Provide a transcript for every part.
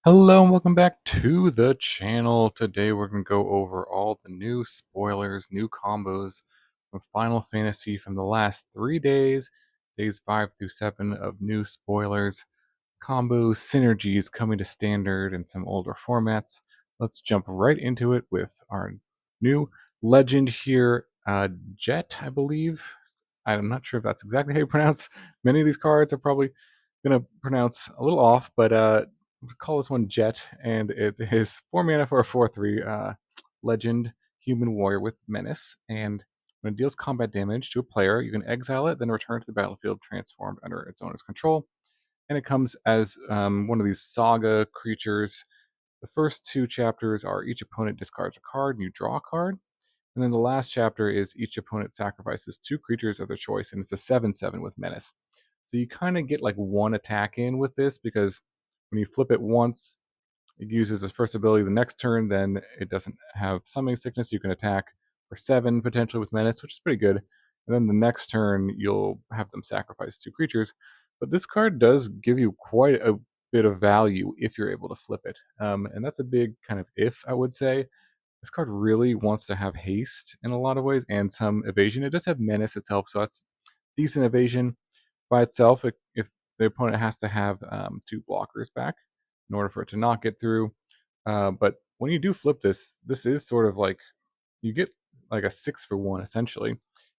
Hello and welcome back to the channel. Today we're going to go over all the new spoilers, new combos from Final Fantasy from the last 3 days, days 5 through 7 of new spoilers, combos, synergies coming to standard and some older formats. Let's jump right into it with our new legend here, Jet, I believe. I'm not sure if that's exactly how you pronounce many of these cards. Are probably going to pronounce a little off, but we call this one Jet, and it is 4 mana for a 4/3 legend human warrior with menace. And when it deals combat damage to a player, you can exile it, then return to the battlefield transformed under its owner's control. And it comes as one of these Saga creatures. The first two chapters are each opponent discards a card and you draw a card. And then the last chapter is each opponent sacrifices two creatures of their choice, and it's a 7/7 with menace. So you kind of get like one attack in with this because when you flip it once, it uses its first ability the next turn, then it doesn't have summoning sickness. You can attack for 7 potentially with menace, which is pretty good. And then the next turn, you'll have them sacrifice two creatures. But this card does give you quite a bit of value if you're able to flip it. And that's a big kind of if, I would say. This card really wants to have haste in a lot of ways and some evasion. It does have menace itself, so that's decent evasion by itself. If the opponent has to have two blockers back in order for it to not get through. But when you do flip this, this is sort of like you get like a 6-for-1 essentially.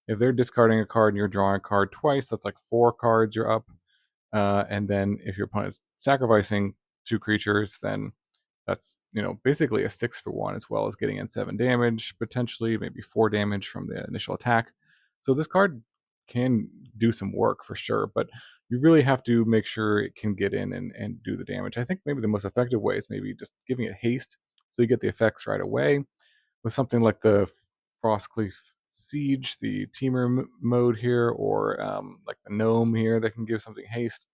If they're discarding a card and you're drawing a card twice, that's like 4 cards you're up. And then if your opponent's sacrificing two creatures, then that's basically a 6-for-1 as well as getting in 7 damage, potentially maybe 4 damage from the initial attack. So this card can do some work for sure, but you really have to make sure it can get in and do the damage. I think maybe the most effective way is maybe just giving it haste so you get the effects right away with something like the Frostcleave Siege, the teamer mode here, or like the gnome here that can give something haste.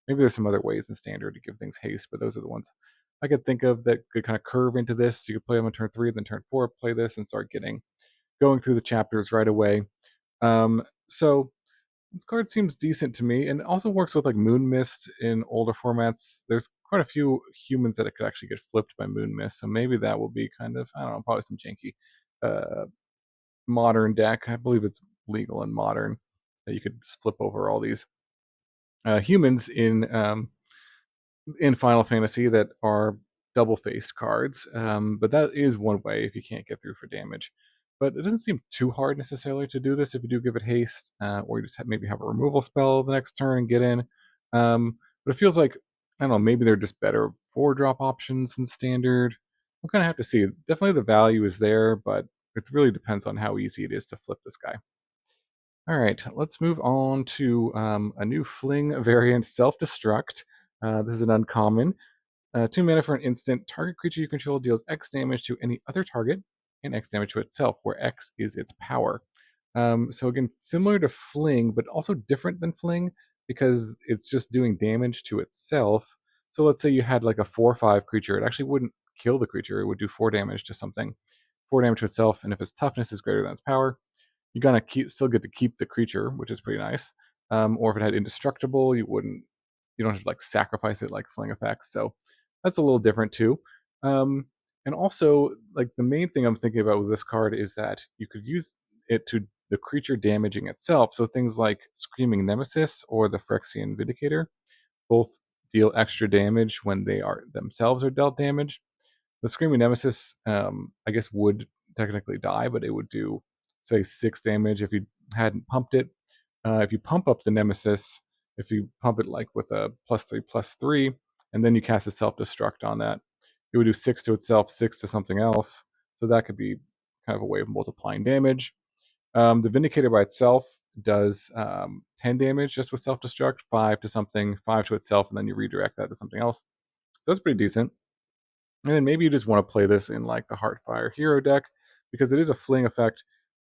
Maybe there's some other ways in standard to give things haste, but those are the ones I could think of that could kind of curve into this. You could play them on turn 3, then turn 4, play this and start going through the chapters right away. So this card seems decent to me, and it also works with like Moon Mist in older formats. There's quite a few humans that it could actually get flipped by Moon Mist, so maybe that will be kind of, I don't know, probably some janky uh, modern deck. I believe it's legal in modern that you could just flip over all these humans in Final Fantasy that are double faced cards. But that is one way if you can't get through for damage. But it doesn't seem too hard necessarily to do this if you do give it haste, or you just maybe have a removal spell the next turn and get in. But it feels like, I don't know, maybe they're just better 4-drop options than standard. We'll kind of have to see. Definitely the value is there, but it really depends on how easy it is to flip this guy. All right, let's move on to a new Fling variant, Self Destruct. This is an uncommon. 2 mana for an instant. Target creature you control deals X damage to any other target and X damage to itself, where X is its power. So again, similar to Fling, but also different than Fling because it's just doing damage to itself. So let's say you had like a 4/5 creature. It actually wouldn't kill the creature. It would do 4 damage to something. 4 damage to itself, and if its toughness is greater than its power, you're gonna still get to keep the creature, which is pretty nice. Or if it had indestructible, you don't have to like sacrifice it like Fling effects. So that's a little different too. Um, and also, like the main thing I'm thinking about with this card is that you could use it to the creature damaging itself. So things like Screaming Nemesis or the Phyrexian Vindicator both deal extra damage when they are themselves are dealt damage. The Screaming Nemesis, I guess, would technically die, but it would do, say, 6 damage if you hadn't pumped it. If you pump up the Nemesis, if you pump it like with a +3/+3, and then you cast a Self Destruct on that, it would do 6 to itself, 6 to something else. So that could be kind of a way of multiplying damage. The Vindicator by itself does 10 damage just with Self Destruct, 5 to something, 5 to itself, and then you redirect that to something else. So that's pretty decent. And then maybe you just want to play this in like the Heartfire Hero deck because it is a fling effect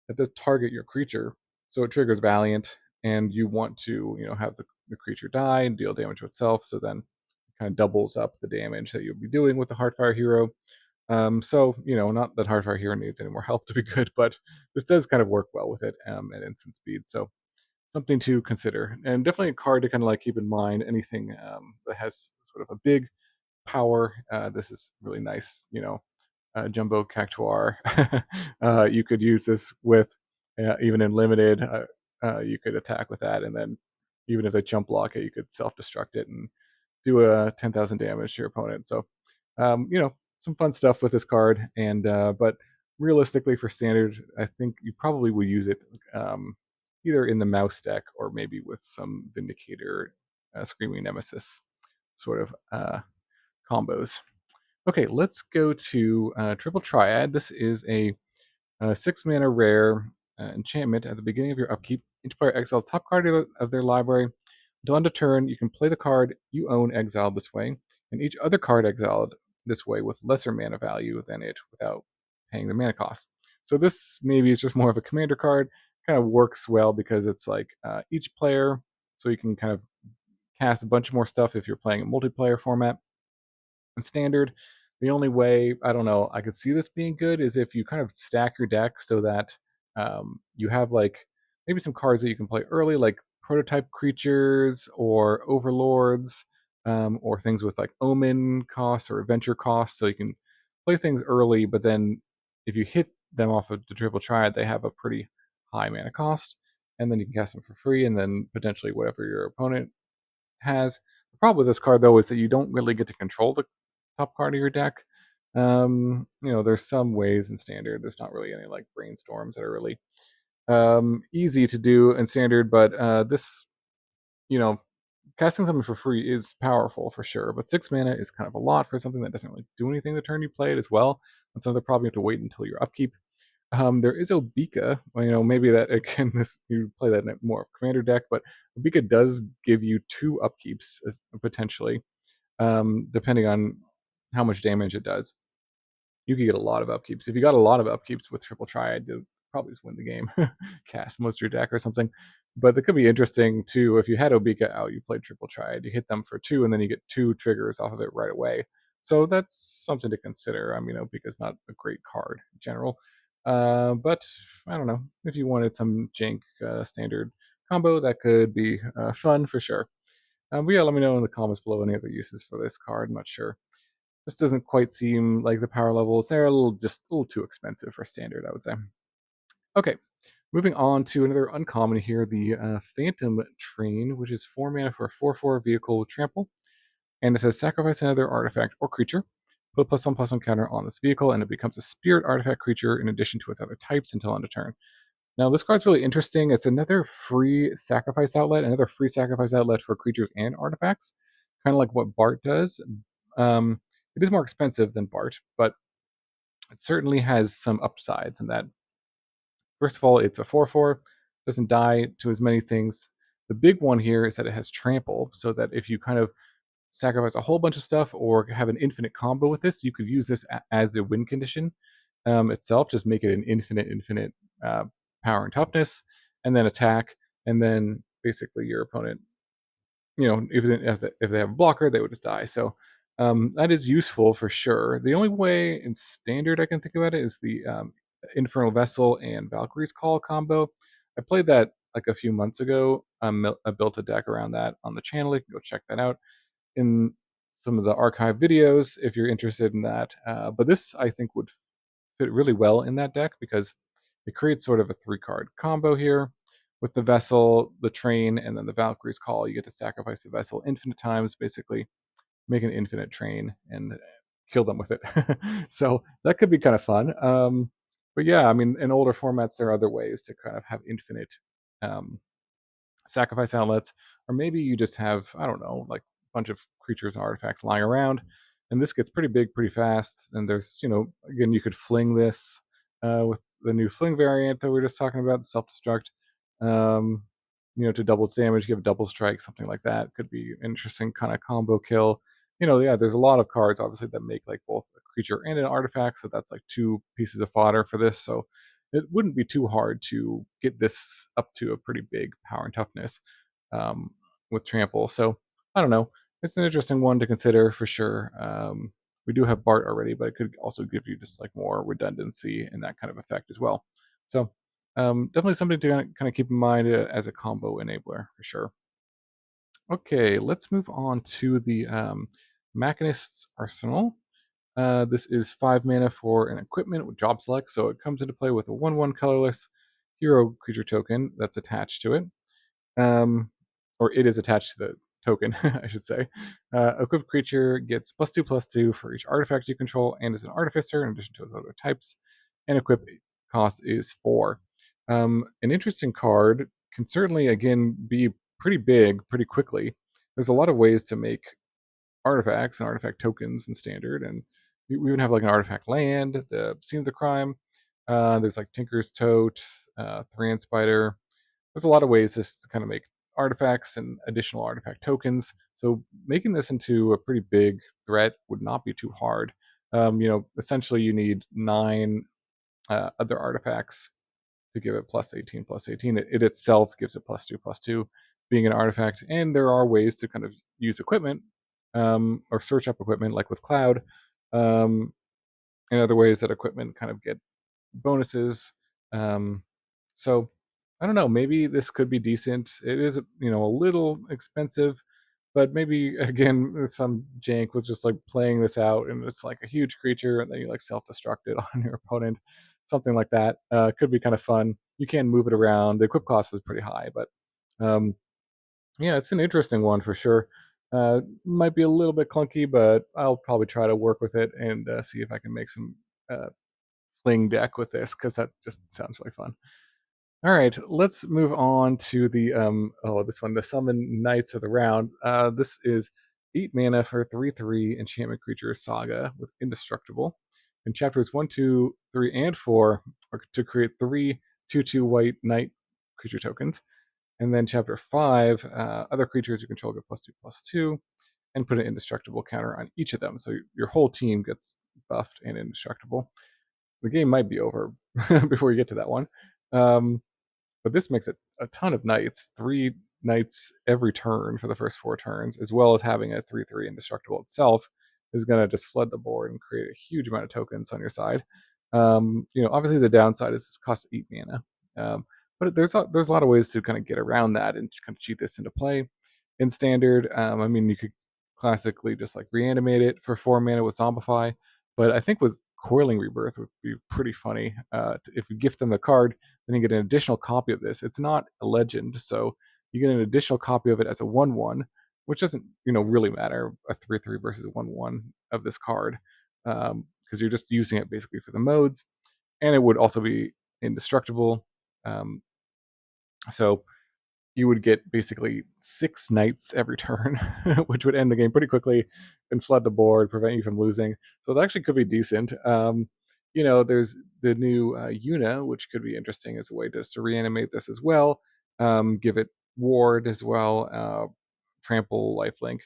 that does target your creature. So it triggers Valiant, and you want to, have the creature die and deal damage to itself. So then it kind of doubles up the damage that you'll be doing with the Heartfire Hero. So, not that Heartfire Hero needs any more help to be good, but this does kind of work well with it at instant speed. So something to consider, and definitely a card to kind of like keep in mind. Anything that has sort of a big power. This is really nice, jumbo cactuar. You could use this with even in limited. You could attack with that, and then even if they jump block it, you could self destruct it and do a 10,000 damage to your opponent. So, some fun stuff with this card. And but realistically, for standard, I think you probably would use it um, either in the mouse deck or maybe with some Vindicator, Screaming Nemesis sort of combos. Okay, let's go to Triple Triad. This is a 6 mana rare enchantment at the beginning of your upkeep. Each player exiles top card of their library. Until end of turn, you can play the card you own exiled this way, and each other card exiled this way with lesser mana value than it without paying the mana cost. So this maybe is just more of a commander card. Kind of works well because it's like each player, so you can kind of cast a bunch more stuff if you're playing a multiplayer format and standard. The only way I don't know I could see this being good is if you kind of stack your deck so that you have like maybe some cards that you can play early, like prototype creatures or overlords, or things with like omen costs or adventure costs, so you can play things early. But then if you hit them off of the triple triad, they have a pretty high mana cost, and then you can cast them for free, and then potentially whatever your opponent has. The problem with this card, though, is that you don't really get to control the top card of your deck. There's some ways in standard. There's not really any like brainstorms that are really easy to do in standard, but this, you know, casting something for free is powerful for sure. But 6 mana is kind of a lot for something that doesn't really do anything the turn you play it as well. And so they're probably have to wait until your upkeep. There is Obika. Well, maybe that again, this you play that in a more commander deck, but Obika does give you 2 upkeeps potentially, depending on how much damage it does. You could get a lot of upkeeps. If you got a lot of upkeeps with Triple Triad, you'll probably just win the game. Cast most of your deck or something. But it could be interesting too. If you had Obika out, you played Triple Triad, you hit them for 2, and then you get 2 triggers off of it right away. So that's something to consider. I mean, Obika's not a great card in general. But I don't know. If you wanted some jank standard combo, that could be fun for sure. But yeah, let me know in the comments below any other uses for this card. I'm not sure. This doesn't quite seem like the power levels. They're just a little too expensive for standard, I would say. Okay, moving on to another uncommon here, the Phantom Train, which is 4 mana for a 4/4 vehicle with trample. And it says sacrifice another artifact or creature, put a +1/+1 counter on this vehicle, and it becomes a spirit artifact creature in addition to its other types until end of turn. Now, this card's really interesting. It's another free sacrifice outlet for creatures and artifacts, kind of like what Bart does. Um, it is more expensive than Bart, but it certainly has some upsides in that. First of all, it's a 4/4, doesn't die to as many things. The big one here is that it has trample, so that if you kind of sacrifice a whole bunch of stuff or have an infinite combo with this, you could use this as a win condition itself. Just make it an infinite uh, power and toughness, and then attack, and then basically your opponent, even if they have a blocker, they would just die. So that is useful for sure. The only way in standard I can think about it is the Infernal Vessel and Valkyrie's Call combo. I played that like a few months ago. I built a deck around that on the channel. You can go check that out in some of the archive videos if you're interested in that. But this I think would fit really well in that deck because it creates sort of a 3 card combo here with the vessel, the train, and then the Valkyrie's Call. You get to sacrifice the vessel infinite times, basically make an infinite train and kill them with it. So that could be kind of fun. But yeah, I mean, in older formats, there are other ways to kind of have infinite um, sacrifice outlets, or maybe you just have, I don't know, like a bunch of creatures and artifacts lying around, and this gets pretty big pretty fast. And there's, again, you could fling this with the new fling variant that we were just talking about, the self destruct. Um, to double its damage, give a double strike, something like that could be an interesting kind of combo kill. Yeah, there's a lot of cards obviously that make like both a creature and an artifact, so that's like 2 pieces of fodder for this. So it wouldn't be too hard to get this up to a pretty big power and toughness um, with trample. So I don't know. It's an interesting one to consider for sure. We do have Bart already, but it could also give you just like more redundancy and that kind of effect as well. So definitely something to kind of keep in mind as a combo enabler for sure. Okay, let's move on to the Mechanists Arsenal. This is 5 mana for an equipment with job select, so it comes into play with a 1/1 colorless hero creature token that's attached to it. Um, or it is attached to the token, I should say. Equipped creature gets +2/+2 for each artifact you control and is an artificer in addition to its other types. And equip cost is 4. An interesting card can certainly, again, be pretty big pretty quickly. There's a lot of ways to make artifacts and artifact tokens in standard, and we even have like an artifact land, the scene of the crime. There's like Tinker's Tote, Thran Spider. There's a lot of ways just to kind of make artifacts and additional artifact tokens. So making this into a pretty big threat would not be too hard. Essentially you need 9 other artifacts to give it +18/+18. It itself gives it +2/+2, being an artifact. And there are ways to kind of use equipment, or search up equipment, like with Cloud, um, and other ways that equipment kind of get bonuses. Um, so I don't know. Maybe this could be decent. It is, a little expensive, but maybe again there's some jank with just like playing this out, and it's like a huge creature, and then you like self-destruct it on your opponent, something like that. Could be kind of fun. You can move it around. The equip cost is pretty high, but um, yeah, it's an interesting one for sure. Might be a little bit clunky, but I'll probably try to work with it and see if I can make some uh, Fling deck with this, because that just sounds really fun. All right, let's move on to the this one, the Summon Knights of the Round. This is 8 mana for 3/3 enchantment creature Saga with Indestructible. And chapters 1, 2, 3, and 4 are to create 3/2/2 white knight creature tokens. And then chapter 5, other creatures you control get +2/+2, and put an indestructible counter on each of them. So your whole team gets buffed and indestructible. The game might be over before you get to that one. Um, but this makes it a ton of knights, 3 knights every turn for the first 4 turns, as well as having a 3/3 indestructible itself is going to just flood the board and create a huge amount of tokens on your side. Obviously the downside is this costs 8 mana. But there's a lot of ways to kind of get around that and kind of cheat this into play in standard. You could classically just like reanimate it for 4 mana with Zombify, but I think with Coiling Rebirth would be pretty funny. If you gift them a card, then you get an additional copy of this. It's not a legend, so you get an additional copy of it as a 1/1, which doesn't really matter, a 3/3 versus a 1/1 of this card, because you're just using it basically for the modes, and it would also be indestructible. Um, so you would get basically 6 knights every turn, which would end the game pretty quickly and flood the board, prevent you from losing. So that actually could be decent. There's the new Una, which could be interesting as a way just to reanimate this as well. Give it ward as well, trample, lifelink,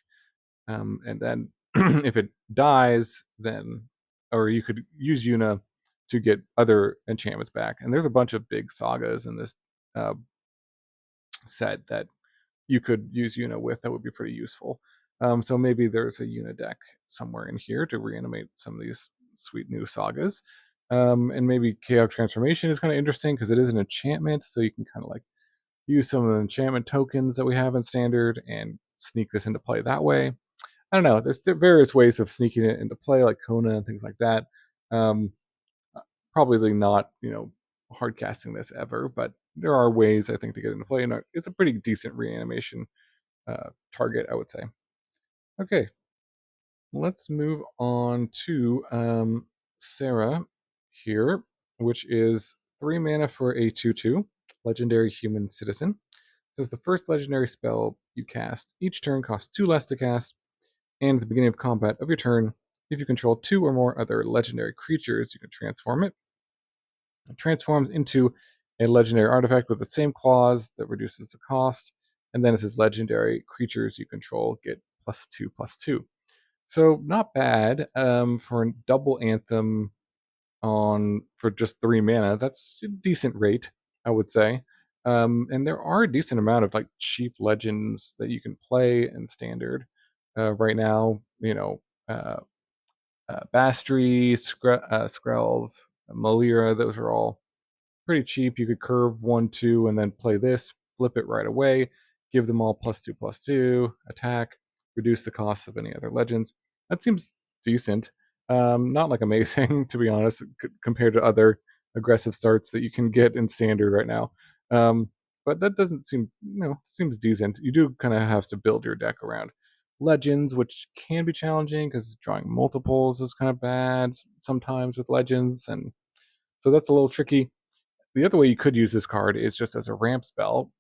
and then if it dies, then or you could use Una to get other enchantments back. And there's a bunch of big sagas in this uh, set that you could use Una with that would be pretty useful. So maybe there's a Una deck somewhere in here to reanimate some of these sweet new sagas. And maybe Chaotic Transformation is kind of interesting because it is an enchantment, so you can kind of like use some of the enchantment tokens that we have in standard and sneak this into play that way. I don't know. There's various ways of sneaking it into play, like Kona and things like that. Um, Probably not, hard casting this ever, but there are ways I think to get into play, and it's a pretty decent reanimation target, I would say. Okay, let's move on to Sarah here, which is 3 mana for a 2/2 legendary human citizen. It says the first legendary spell you cast each turn costs 2 less to cast, and at the beginning of combat of your turn, if you control 2 or more other legendary creatures, you can transform it. It transforms into a legendary artifact with the same clause that reduces the cost, and then it says legendary creatures you control get +2/+2. So not bad for a double anthem on for just 3 mana. That's a decent rate, I would say. And there are a decent amount of like cheap legends that you can play in standard right now. Bastry, Skrelv, Malira. Those are all pretty cheap. You could curve 1/2 and then play this, flip it right away, give them all +2/+2 attack, reduce the cost of any other legends. That seems decent. Not like amazing, to be honest, compared to other aggressive starts that you can get in standard right now. Um, but that doesn't seem, seems decent. You do kind of have to build your deck around legends, which can be challenging because drawing multiples is kind of bad sometimes with legends, and so that's a little tricky. The other way you could use this card is just as a ramp spell,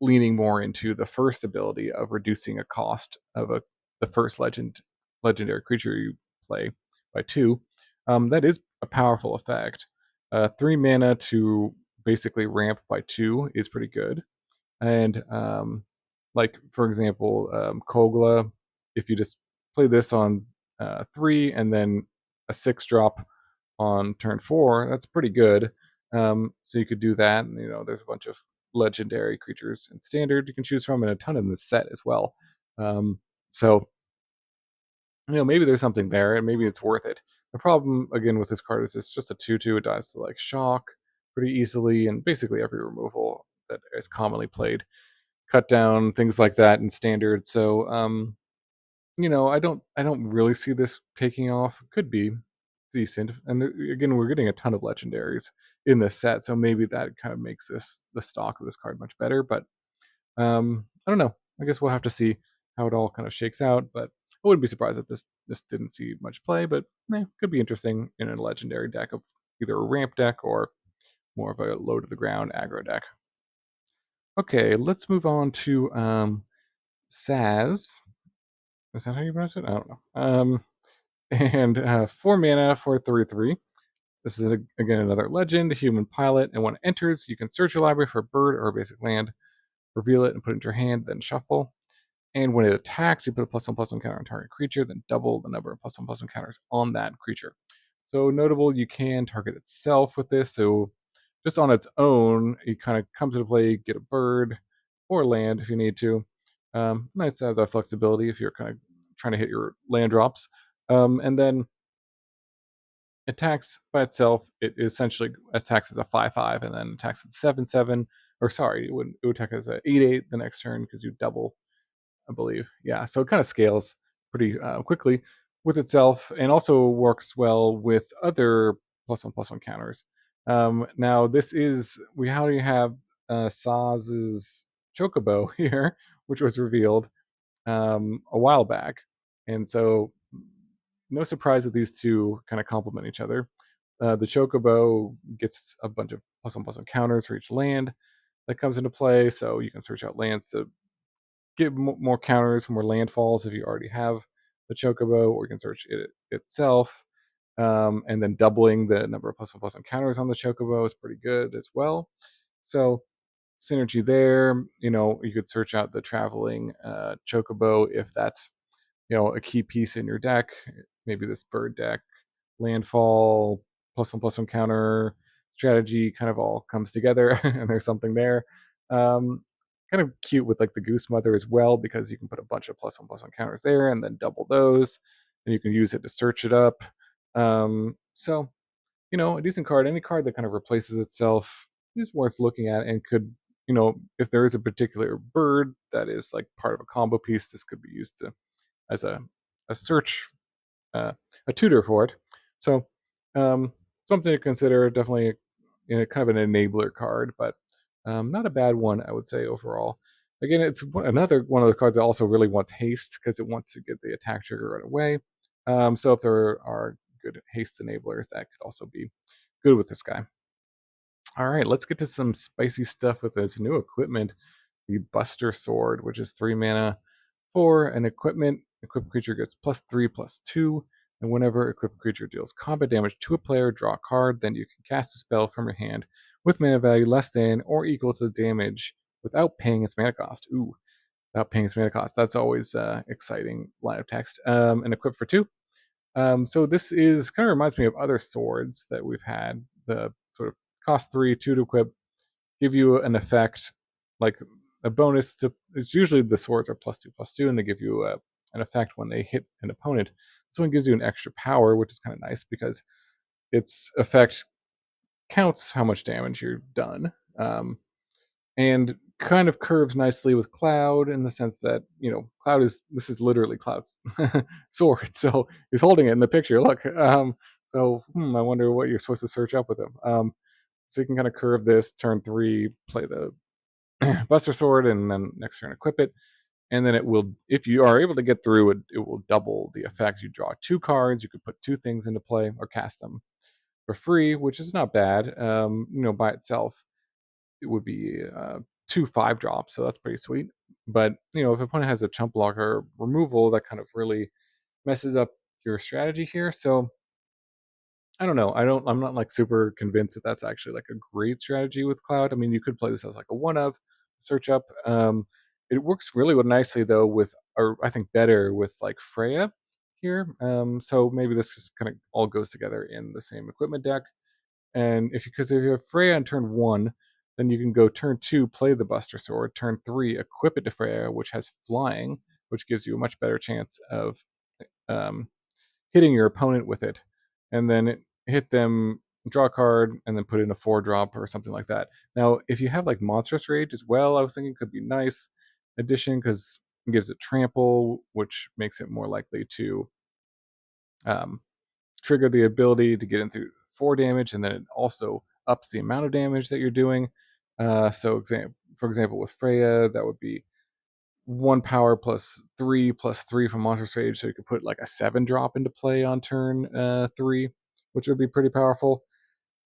leaning more into the first ability of reducing a cost of the first legendary creature you play by two. That is a powerful effect. 3 mana to basically ramp by two is pretty good. And like for example, Kogla, if you just play this on 3 and then a 6 drop on turn 4, that's pretty good. So you could do that. And, there's a bunch of legendary creatures in standard you can choose from, and a ton in the set as well. So maybe there's something there, and maybe it's worth it. The problem again with this card is it's just a 2/2. It dies to like shock pretty easily, and basically every removal that is commonly played, cut down, things like that in standard. So I don't really see this taking off. Could be decent, and again, we're getting a ton of legendaries in this set, so maybe that kind of makes this the stock of this card much better. But I don't know. I guess we'll have to see how it all kind of shakes out. But I wouldn't be surprised if this didn't see much play. But could be interesting in a legendary deck of either a ramp deck or more of a low to the ground aggro deck. Okay, let's move on to Saz. Is that how you pronounce it? I don't know. And 4 mana for 3/3. This is again another legend, human pilot, and when it enters, you can search your library for a bird or a basic land, reveal it and put it into your hand, then shuffle. And when it attacks, you put a +1/+1 counter on target creature, then double the number of +1/+1 counters on that creature. So notable, you can target itself with this. So just on its own, it kind of comes into play. Get a bird or land if you need to. Nice to have that flexibility if you're kind of trying to hit your land drops. And then attacks by itself. It essentially attacks as a 5/5, and then attacks as 7/7. Or sorry, it would attack as a 8/8 the next turn because you double, I believe. Yeah, so it kind of scales pretty quickly with itself, and also works well with other +1/+1 counters. Now this is we already have Saz's Chocobo here, which was revealed a while back, and so no surprise that these two kind of complement each other. The Chocobo gets a bunch of +1/+1 counters for each land that comes into play, so you can search out lands to get more counters, more landfalls if you already have the Chocobo, or you can search it itself. And then doubling the number of +1/+1 counters on the Chocobo is pretty good as well. So synergy there. You could search out the traveling Chocobo if that's a key piece in your deck. Maybe this bird deck, landfall, +1/+1 counter strategy kind of all comes together, and there's something there. Um, Kind of cute with like the Goose Mother as well, because you can put a bunch of +1/+1 counters there and then double those, and you can use it to search it up. So a decent card. Any card that kind of replaces itself is worth looking at, and could, if there is a particular bird that is like part of a combo piece, this could be used to as a search, uh, a tutor for it. So something to consider. Definitely, kind of an enabler card, but not a bad one, I would say overall. Again, it's another one of the cards that also really wants haste because it wants to get the attack trigger right away. So if there are good haste enablers, that could also be good with this guy. All right, let's get to some spicy stuff with this new equipment, the Buster Sword, which is 3 mana for an equipment. Equipped creature gets +3/+2, and whenever equipped creature deals combat damage to a player, draw a card. Then you can cast a spell from your hand with mana value less than or equal to the damage without paying its mana cost. Ooh, without paying its mana cost. That's always exciting line of text. And equipped for 2. So this is kind of reminds me of other swords that we've had. The sort of cost 3, 2 to equip, give you an effect like a bonus to. It's usually the swords are +2/+2, and they give you an effect when they hit an opponent. This one gives you an extra power, which is kind of nice because its effect counts how much damage you're done. And kind of curves nicely with Cloud in the sense that Cloud is this is literally Cloud's sword, so he's holding it in the picture. Look, I wonder what you're supposed to search up with him. So you can kind of curve this turn 3, play the Buster Sword, and then next turn equip it, and then it will, if you are able to get through it, it will double the effect. You draw 2 cards, you could put 2 things into play or cast them for free, which is not bad. By itself it would be 2 5 drops, so that's pretty sweet. But if opponent has a chump blocker removal, that kind of really messes up your strategy here. So I don't know. I'm not like super convinced that that's actually like a great strategy with Cloud. I mean, you could play this as like a one of search up. It works really nicely though with, or I think better with like Freya here. So maybe this just kind of all goes together in the same equipment deck. And because if you have Freya on turn 1, then you can go turn 2, play the Buster Sword, turn 3, equip it to Freya, which has flying, which gives you a much better chance of um, hitting your opponent with it, and then hit them, draw a card, and then put in a 4 drop or something like that. Now, if you have like Monstrous Rage as well, I was thinking could be nice addition because it gives it trample, which makes it more likely to um, trigger the ability to get into 4 damage, and then it also ups the amount of damage that you're doing. For example, with Freya, that would be 1 power plus 3 from Monster Rage, so you could put like a 7 drop into play on turn 3, which would be pretty powerful.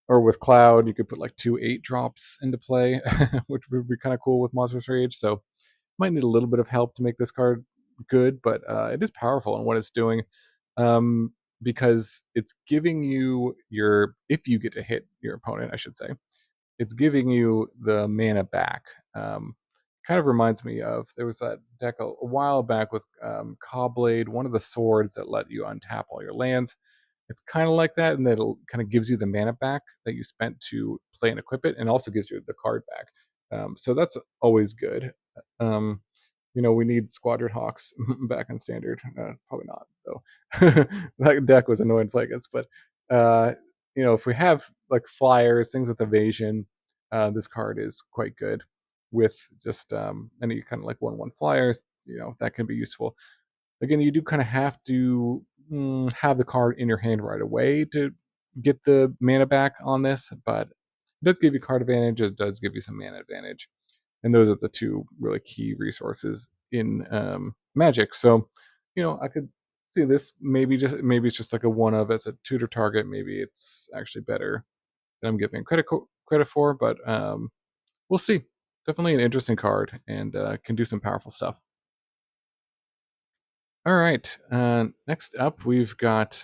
Or with Cloud, you could put like 2 8 drops into play, which would be kind of cool with Monster Rage. So might need a little bit of help to make this card good, but it is powerful in what it's doing, um, because it's giving you if you get to hit your opponent, I should say, it's giving you the mana back. Um, Kind of reminds me of, there was that deck a while back with Cobblade, one of the swords that let you untap all your lands. It's kind of like that, and that it kind of gives you the mana back that you spent to play and equip it, and also gives you the card back. So that's always good. Um, we need Squadron Hawks back in standard. Probably not though. That deck was annoying to play against, but if we have like flyers, things with evasion, this card is quite good. With just any kind of like 1/1 flyers, that can be useful. Again, you do kind of have to have the card in your hand right away to get the mana back on this, but it does give you card advantage. It does give you some mana advantage, and those are the 2 really key resources in Magic. So, I could see this maybe it's just like a one of as a tutor target. Maybe it's actually better than I'm giving credit for, but we'll see. Definitely an interesting card, and can do some powerful stuff. All right. Next up, we've got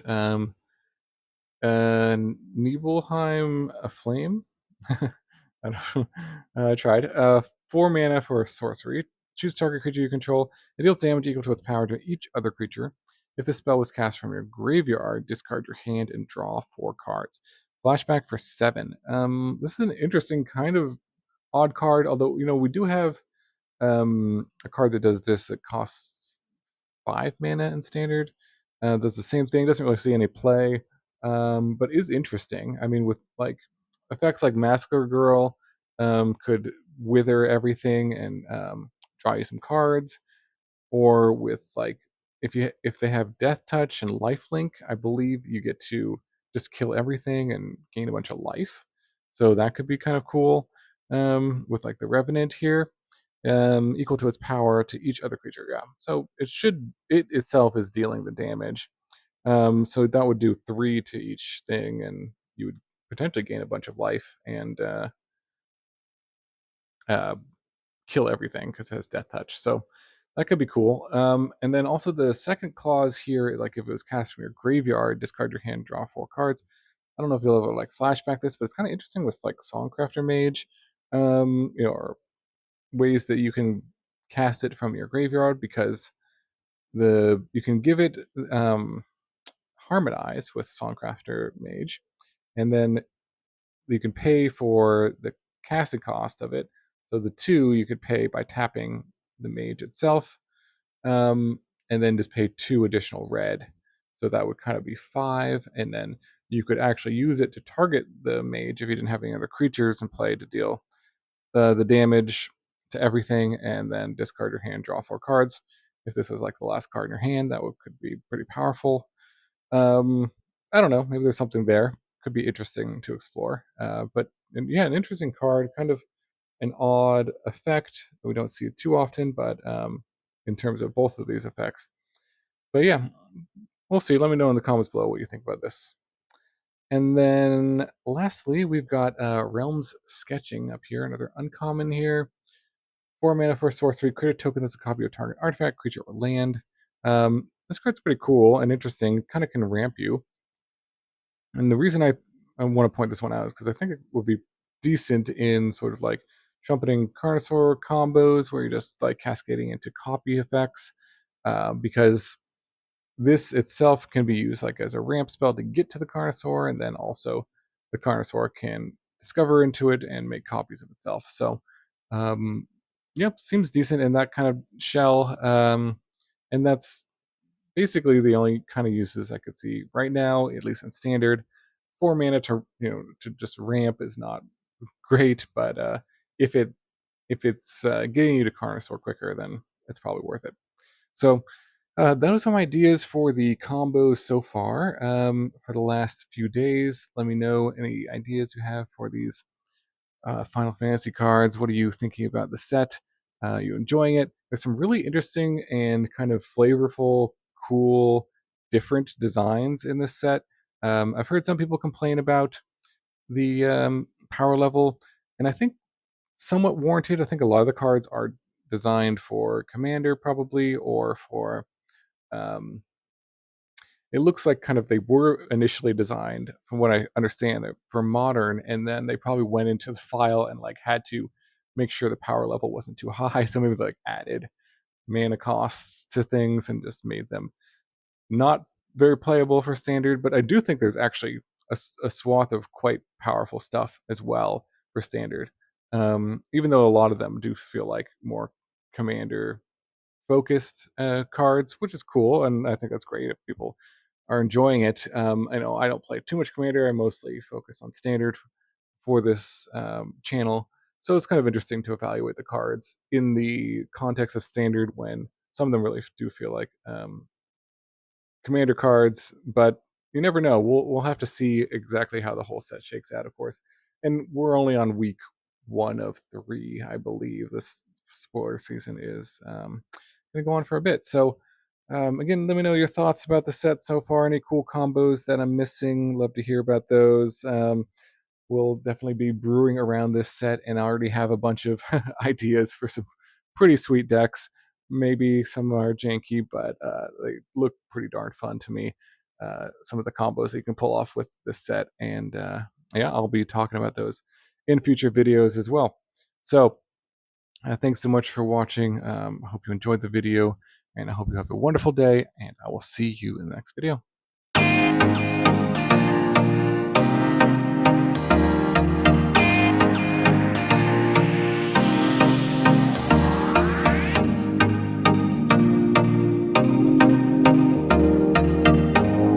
Nebleheim Flame. I don't I tried. 4 mana for a sorcery. Choose target creature you control. It deals damage equal to its power to each other creature. If the spell was cast from your graveyard, discard your hand and draw 4 cards. Flashback for 7. This is an interesting kind of odd card, although we do have a card that does this that costs 5 mana in standard. Does the same thing. Doesn't really see any play, but is interesting. I mean, with like effects like Massacre Girl, could wither everything and draw you some cards, or with like if they have Death Touch and Life Link, I believe you get to just kill everything and gain a bunch of life. So that could be kind of cool. With like the Revenant here, equal to its power to each other creature. Yeah. So it itself is dealing the damage. So that would do 3 to each thing, and you would potentially gain a bunch of life and uh, kill everything because it has Death Touch. So that could be cool. And then also the second clause here, like if it was cast from your graveyard, discard your hand, draw 4 cards. I don't know if you'll ever like flashback this, but it's kind of interesting with like Songcrafter Mage, or ways that you can cast it from your graveyard, because you can give it harmonize with Songcrafter Mage, and then you can pay for the casting cost of it. So the 2 you could pay by tapping the mage itself, um, and then just pay 2 additional red. So that would kind of be 5, and then you could actually use it to target the mage if you didn't have any other creatures in play to deal the damage. to everything, and then discard your hand, draw 4 cards. If this was like the last card in your hand, that could be pretty powerful. I don't know. Maybe there's something there. Could be interesting to explore. Yeah, an interesting card. Kind of an odd effect. We don't see it too often, but in terms of both of these effects. But yeah, we'll see. Let me know in the comments below what you think about this. And then lastly, we've got Realms Sketching up here, another uncommon here. 4 mana for a sorcery. Create a token that's a copy of target artifact, creature, or land. This card's pretty cool and interesting. Kind of can ramp you. And the reason I want to point this one out is because I think it would be decent in sort of like trumpeting Carnosaur combos where you're just like cascading into copy effects. Because this itself can be used like as a ramp spell to get to the Carnosaur, and then also the Carnosaur can discover into it and make copies of itself. So, yep, seems decent in that kind of shell. And that's basically the only kind of uses I could see right now, at least in standard. 4 mana to just ramp is not great, but if it's getting you to Carnosaur quicker, then it's probably worth it. So those are my ideas for the combos so far for the last few days. Let me know any ideas you have for these Final Fantasy cards. What are you thinking about the set? You enjoying it? There's some really interesting and kind of flavorful, cool, different designs in this set. I've heard some people complain about the power level, and I think somewhat warranted. I think a lot of the cards are designed for Commander, probably, or for um, it looks like kind of they were initially designed, from what I understand, for modern, and then they probably went into the file and like had to make sure the power level wasn't too high. So maybe like added mana costs to things and just made them not very playable for standard. But I do think there's actually a swath of quite powerful stuff as well for standard. Even though a lot of them do feel like more commander focused cards, which is cool, and I think that's great if people are enjoying it. I know I don't play too much Commander. I mostly focus on Standard for this channel, so it's kind of interesting to evaluate the cards in the context of Standard when some of them really do feel like Commander cards, but you never know. We'll have to see exactly how the whole set shakes out, of course. And we're only on week 1 of 3, I believe. This spoiler season is going to go on for a bit. So, again, let me know your thoughts about the set so far. Any cool combos that I'm missing? Love to hear about those. We'll definitely be brewing around this set, and I already have a bunch of ideas for some pretty sweet decks. Maybe some are janky, but they look pretty darn fun to me. Some of the combos that you can pull off with this set, and yeah, I'll be talking about those in future videos as well. So thanks so much for watching. I hope you enjoyed the video, and I hope you have a wonderful day, and I will see you in the next video.